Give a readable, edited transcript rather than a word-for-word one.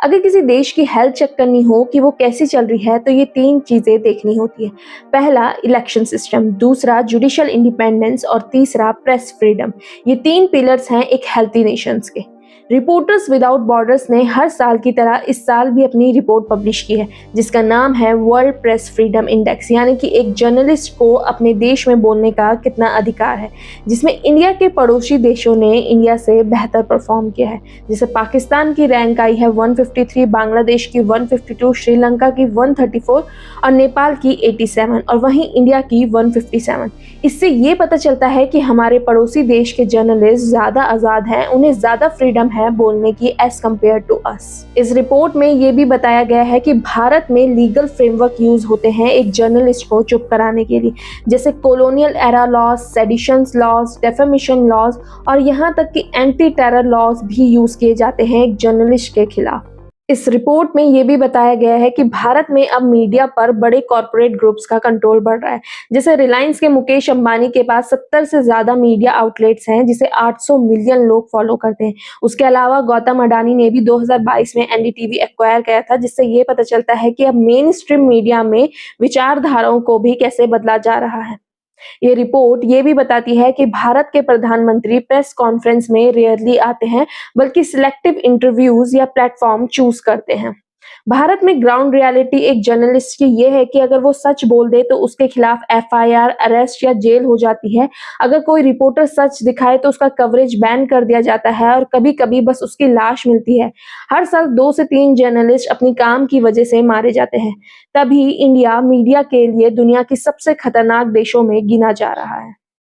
अगर किसी देश की हेल्थ चेक करनी हो कि वो कैसी चल रही है तो ये 3 चीज़ें देखनी होती है। पहला इलेक्शन सिस्टम, दूसरा जुडिशियल इंडिपेंडेंस और तीसरा प्रेस फ्रीडम। ये 3 पिलर्स हैं एक हेल्थी नेशंस के। रिपोर्टर्स विदाउट बॉर्डर्स ने हर साल की तरह इस साल भी अपनी रिपोर्ट पब्लिश की है, जिसका नाम है वर्ल्ड प्रेस फ्रीडम इंडेक्स, यानी कि एक जर्नलिस्ट को अपने देश में बोलने का कितना अधिकार है, जिसमें इंडिया के पड़ोसी देशों ने इंडिया से बेहतर परफॉर्म किया है। जैसे पाकिस्तान की रैंक आई है 153, बांग्लादेश की 152, श्रीलंका की 134 और नेपाल की 87 और वहीं इंडिया की 157। इससे ये पता चलता है कि हमारे पड़ोसी देश के जर्नलिस्ट ज़्यादा आज़ाद हैं, उन्हें ज़्यादा फ्रीडम है बोलने की एज कम्पेयर टू अस। इस रिपोर्ट में ये भी बताया गया है कि भारत में लीगल फ्रेमवर्क यूज होते हैं एक जर्नलिस्ट को चुप कराने के लिए, जैसे colonial era laws, seditions laws, defamation laws और यहाँ तक कि एंटी टेरर लॉज भी यूज किए जाते हैं एक जर्नलिस्ट के खिलाफ। इस रिपोर्ट में ये भी बताया गया है कि भारत में अब मीडिया पर बड़े कॉर्पोरेट ग्रुप्स का कंट्रोल बढ़ रहा है। जैसे रिलायंस के मुकेश अंबानी के पास 70 से ज्यादा मीडिया आउटलेट्स हैं जिसे 800 मिलियन लोग फॉलो करते हैं। उसके अलावा गौतम अडानी ने भी 2022 में एनडीटीवी एक्वायर किया था, जिससे ये पता चलता है कि अब मेन स्ट्रीम मीडिया में विचारधाराओं को भी कैसे बदला जा रहा है। ये रिपोर्ट ये भी बताती है कि भारत के प्रधानमंत्री प्रेस कॉन्फ्रेंस में रेयरली आते हैं, बल्कि सिलेक्टिव इंटरव्यूज या प्लेटफॉर्म चूज करते हैं। भारत में ग्राउंड रियलिटी एक जर्नलिस्ट की ये है कि अगर वो सच बोल दे तो उसके खिलाफ एफआईआर, अरेस्ट या जेल हो जाती है। अगर कोई रिपोर्टर सच दिखाए तो उसका कवरेज बैन कर दिया जाता है और कभी-कभी बस उसकी लाश मिलती है। हर साल 2 से 3 जर्नलिस्ट अपनी काम की वजह से मारे जाते हैं। तभी इंडिया मीडिया के लिए दुनिया की सबसे खतरनाक देशों में गिना जा रहा है।